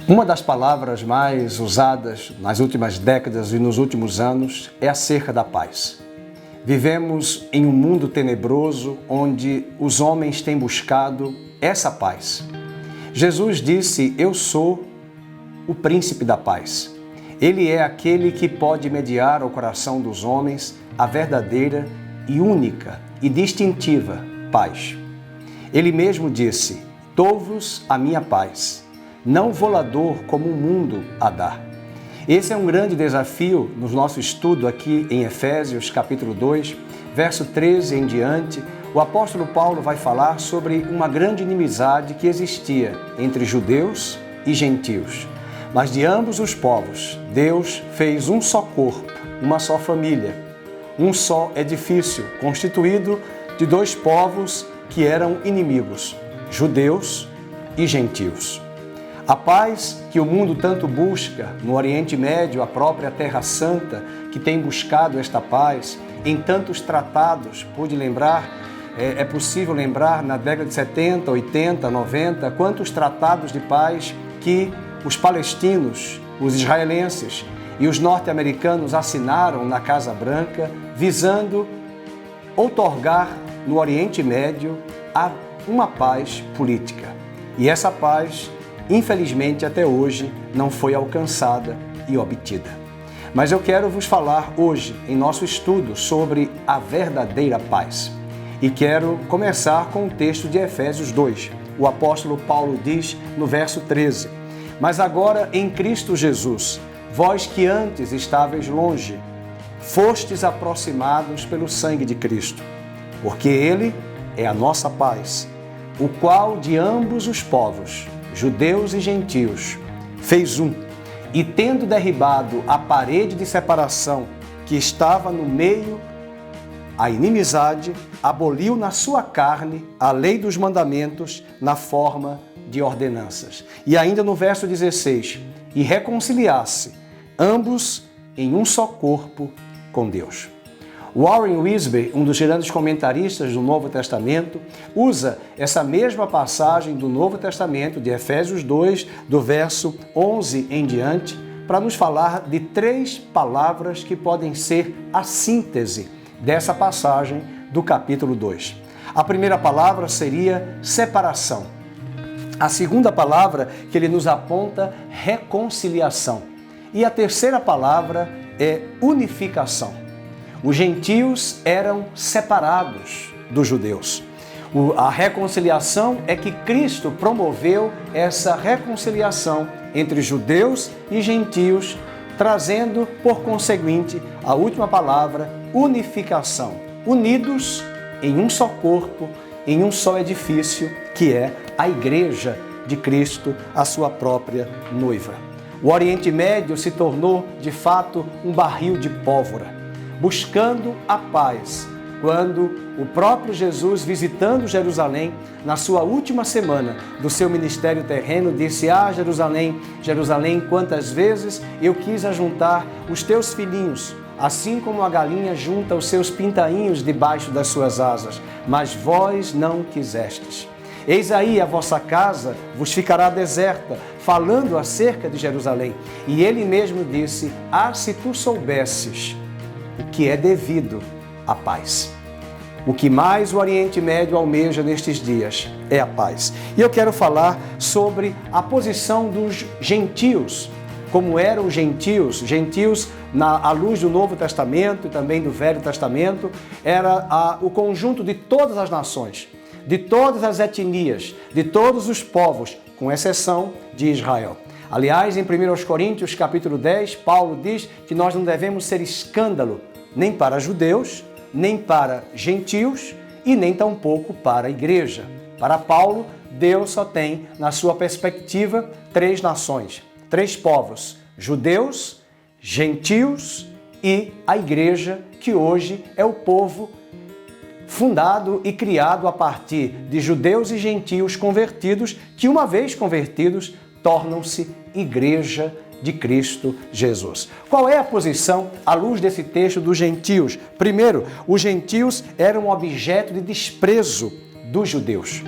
Uma das palavras mais usadas nas últimas décadas e nos últimos anos é acerca da paz. Vivemos em um mundo tenebroso onde os homens têm buscado essa paz. Jesus disse: "Eu sou o príncipe da paz". Ele é aquele que pode mediar ao coração dos homens a verdadeira e única e distintiva paz. Ele mesmo disse: "Dou-vos a minha paz. Não vou-la dou como o mundo a dá". Esse é um grande desafio no nosso estudo aqui em Efésios, capítulo 2, verso 13 em diante. O apóstolo Paulo vai falar sobre uma grande inimizade que existia entre judeus e gentios. Mas de ambos os povos, Deus fez um só corpo, uma só família, um só edifício, constituído de dois povos que eram inimigos, judeus e gentios. A paz que o mundo tanto busca, no Oriente Médio, a própria Terra Santa, que tem buscado esta paz, em tantos tratados, pude lembrar, é possível lembrar na década de 70, 80, 90, quantos tratados de paz que os palestinos, os israelenses e os norte-americanos assinaram na Casa Branca, visando outorgar no Oriente Médio uma paz política. E essa paz, infelizmente, até hoje não foi alcançada e obtida. Mas eu quero vos falar hoje, em nosso estudo, sobre a verdadeira paz. E quero começar com o texto de Efésios 2. O apóstolo Paulo diz no verso 13: "Mas agora em Cristo Jesus, vós que antes estáveis longe, fostes aproximados pelo sangue de Cristo, porque Ele é a nossa paz, o qual de ambos os povos, judeus e gentios, fez um, e tendo derribado a parede de separação que estava no meio, a inimizade, aboliu na sua carne a lei dos mandamentos na forma de ordenanças". E ainda no verso 16, "e reconciliasse ambos em um só corpo com Deus". Warren Wiersbe, um dos grandes comentaristas do Novo Testamento, usa essa mesma passagem do Novo Testamento, de Efésios 2, do verso 11 em diante, para nos falar de três palavras que podem ser a síntese dessa passagem do capítulo 2. A primeira palavra seria separação. A segunda palavra que ele nos aponta, reconciliação. E a terceira palavra é unificação. Os gentios eram separados dos judeus. A reconciliação é que Cristo promoveu essa reconciliação entre judeus e gentios, trazendo, por conseguinte, a última palavra, unificação. Unidos em um só corpo, em um só edifício, que é a Igreja de Cristo, a sua própria noiva. O Oriente Médio se tornou, de fato, um barril de pólvora, buscando a paz, quando o próprio Jesus, visitando Jerusalém, na sua última semana do seu ministério terreno, disse: "Ah, Jerusalém, Jerusalém, quantas vezes eu quis ajuntar os teus filhinhos, assim como a galinha junta os seus pintainhos debaixo das suas asas, mas vós não quisestes. Eis aí a vossa casa vos ficará deserta", falando acerca de Jerusalém. E ele mesmo disse: "Ah, se tu soubesses o que é devido à paz". O que mais o Oriente Médio almeja nestes dias é a paz. E eu quero falar sobre a posição dos gentios. Como eram os gentios? Gentios, à luz do Novo Testamento e também do Velho Testamento, era o conjunto de todas as nações, de todas as etnias, de todos os povos, com exceção de Israel. Aliás, em 1 Coríntios, capítulo 10, Paulo diz que nós não devemos ser escândalo nem para judeus, nem para gentios e nem tampouco para a igreja. Para Paulo, Deus só tem, na sua perspectiva, três nações, três povos: judeus, gentios e a igreja, que hoje é o povo fundado e criado a partir de judeus e gentios convertidos, que uma vez convertidos, tornam-se Igreja de Cristo Jesus. Qual é a posição, à luz desse texto, dos gentios? Primeiro, os gentios eram objeto de desprezo dos judeus.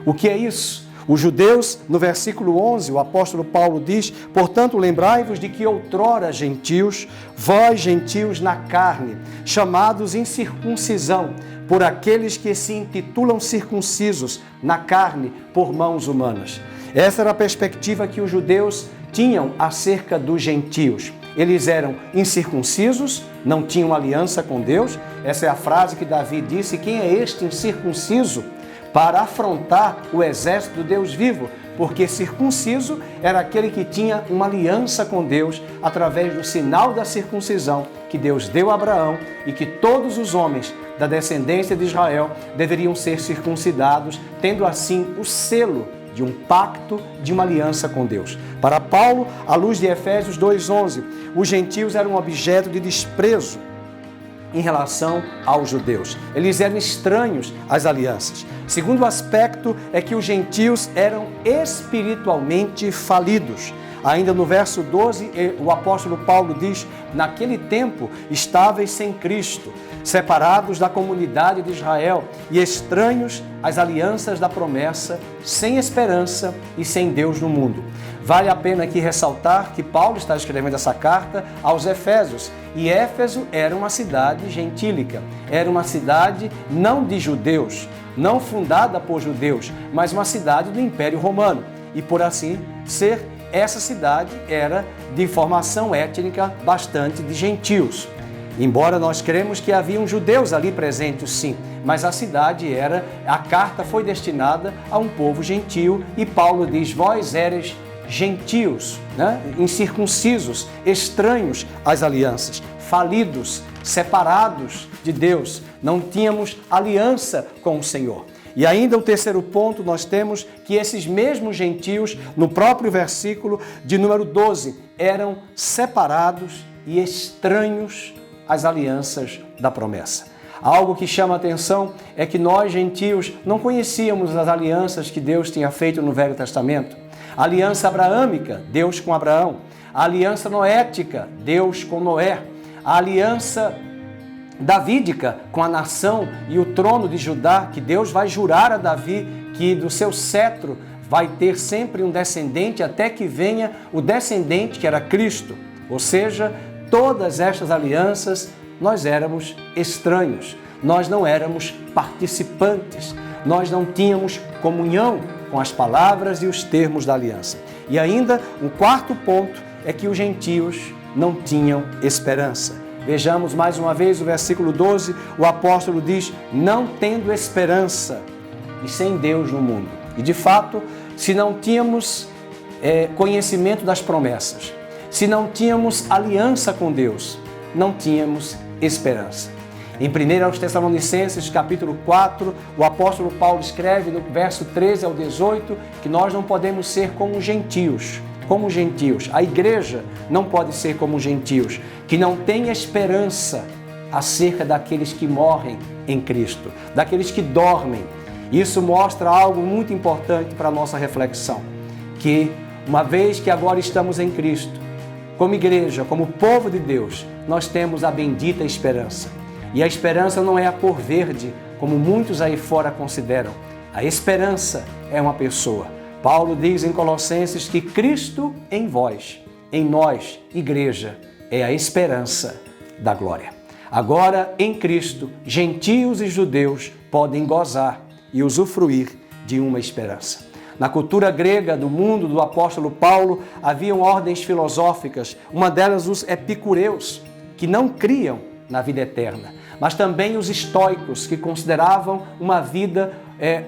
O que é isso? Os judeus, no versículo 11, o apóstolo Paulo diz: portanto, lembrai-vos de que outrora gentios, vós gentios na carne, chamados em circuncisão, por aqueles que se intitulam circuncisos na carne por mãos humanas. Essa era a perspectiva que os judeus tinham acerca dos gentios. Eles eram incircuncisos, não tinham aliança com Deus. Essa é a frase que Davi disse: quem é este incircunciso para afrontar o exército do Deus vivo? Porque circunciso era aquele que tinha uma aliança com Deus através do sinal da circuncisão que Deus deu a Abraão e que todos os homens da descendência de Israel deveriam ser circuncidados, tendo assim o selo de um pacto, de uma aliança com Deus. Para Paulo, à luz de Efésios 2:11, os gentios eram objeto de desprezo em relação aos judeus. Eles eram estranhos às alianças. Segundo aspecto é que os gentios eram espiritualmente falidos. Ainda no verso 12, o apóstolo Paulo diz: naquele tempo estáveis sem Cristo, separados da comunidade de Israel e estranhos às alianças da promessa, sem esperança e sem Deus no mundo. Vale a pena aqui ressaltar que Paulo está escrevendo essa carta aos Efésios, e Éfeso era uma cidade gentílica, era uma cidade não de judeus, não fundada por judeus, mas uma cidade do Império Romano. E por assim ser, essa cidade era de formação étnica bastante de gentios. Embora nós cremos que haviam judeus ali presentes, sim, mas a cidade a carta foi destinada a um povo gentio, e Paulo diz: vós éreis gentios, incircuncisos, estranhos às alianças, falidos, separados de Deus, não tínhamos aliança com o Senhor. E ainda o terceiro ponto, nós temos que esses mesmos gentios, no próprio versículo de número 12, eram separados e estranhos às alianças da promessa. Algo que chama a atenção é que nós, gentios, não conhecíamos as alianças que Deus tinha feito no Velho Testamento. A aliança abraâmica, Deus com Abraão. A aliança noética, Deus com Noé. A aliança davídica com a nação e o trono de Judá, que Deus vai jurar a Davi que do seu cetro vai ter sempre um descendente até que venha o descendente que era Cristo. Ou seja, todas estas alianças nós éramos estranhos, nós não éramos participantes, nós não tínhamos comunhão com as palavras e os termos da aliança. E ainda, um quarto ponto é que os gentios não tinham esperança. Vejamos mais uma vez o versículo 12, o apóstolo diz: não tendo esperança e sem Deus no mundo. E de fato, se não tínhamos conhecimento das promessas, se não tínhamos aliança com Deus, não tínhamos esperança. Em 1 Tessalonicenses, capítulo 4, o apóstolo Paulo escreve no verso 13 ao 18 que nós não podemos ser como gentios. Como gentios. A igreja não pode ser como gentios, que não tem esperança acerca daqueles que morrem em Cristo, daqueles que dormem. Isso mostra algo muito importante para a nossa reflexão, que uma vez que agora estamos em Cristo, como igreja, como povo de Deus, nós temos a bendita esperança. E a esperança não é a cor verde, como muitos aí fora consideram. A esperança é uma pessoa. Paulo diz em Colossenses que Cristo em vós, em nós, igreja, é a esperança da glória. Agora, em Cristo, gentios e judeus podem gozar e usufruir de uma esperança. Na cultura grega do mundo do apóstolo Paulo, haviam ordens filosóficas, uma delas os epicureus, que não criam na vida eterna, mas também os estoicos, que consideravam uma vida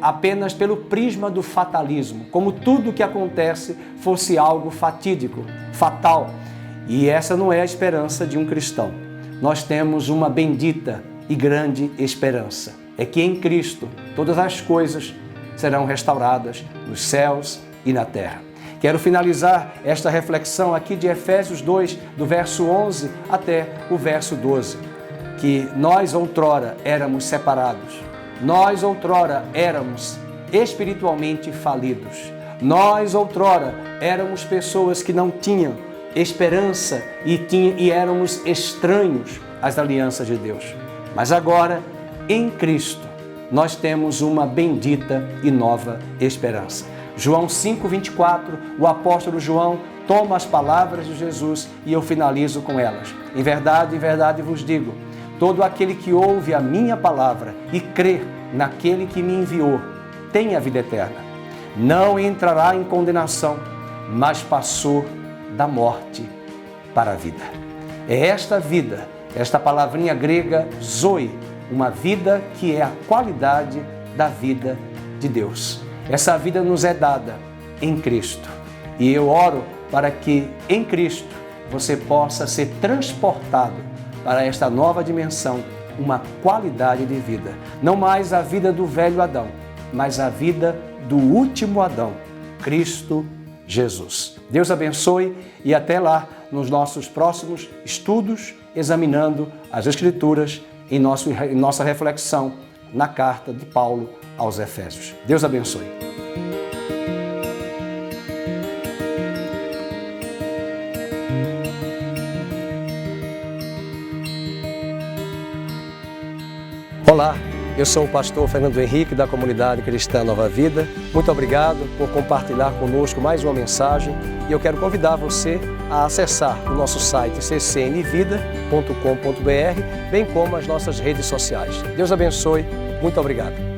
apenas pelo prisma do fatalismo, como tudo que acontece fosse algo fatídico, fatal. E essa não é a esperança de um cristão. Nós temos uma bendita e grande esperança. É que em Cristo todas as coisas serão restauradas nos céus e na terra. Quero finalizar esta reflexão aqui de Efésios 2, do verso 11 até o verso 12, que nós outrora éramos separados, nós outrora éramos espiritualmente falidos, nós outrora éramos pessoas que não tinham esperança e éramos estranhos às alianças de Deus. Mas agora, em Cristo, nós temos uma bendita e nova esperança. João 5:24, o apóstolo João toma as palavras de Jesus e eu finalizo com elas. Em verdade vos digo, todo aquele que ouve a minha palavra e crê naquele que me enviou, tem a vida eterna. Não entrará em condenação, mas passou da morte para a vida. É esta vida, esta palavrinha grega, zoe, uma vida que é a qualidade da vida de Deus. Essa vida nos é dada em Cristo. E eu oro para que em Cristo você possa ser transportado para esta nova dimensão, uma qualidade de vida. Não mais a vida do velho Adão, mas a vida do último Adão, Cristo Jesus. Deus abençoe e até lá nos nossos próximos estudos, examinando as Escrituras em nossa reflexão na carta de Paulo aos Efésios. Deus abençoe. Olá, eu sou o pastor Fernando Henrique da Comunidade Cristã Nova Vida. Muito obrigado por compartilhar conosco mais uma mensagem e eu quero convidar você a acessar o nosso site ccnvida.com.br, bem como as nossas redes sociais. Deus abençoe, muito obrigado.